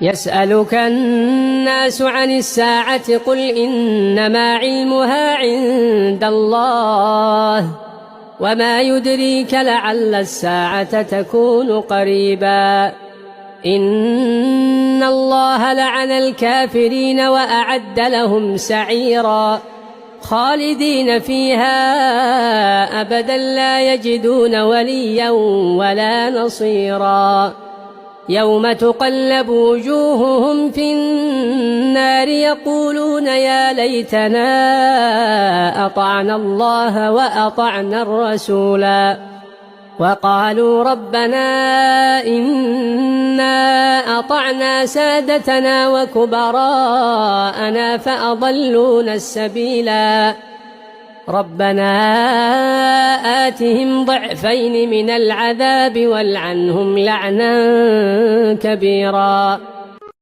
يسألك الناس عن الساعة قل إنما علمها عند الله وما يدريك لعل الساعة تكون قريبا إن الله لعن الكافرين وأعد لهم سعيرا خالدين فيها أبدا لا يجدون وليا ولا نصيرا يوم تقلب وجوههم في النار يقولون يا ليتنا أطعنا الله وأطعنا الرسولا وقالوا ربنا إنا أطعنا سادتنا وكبراءنا فأضلونا السبيلا ربنا آتهم ضعفين من العذاب والعنهم لعنا كبيرا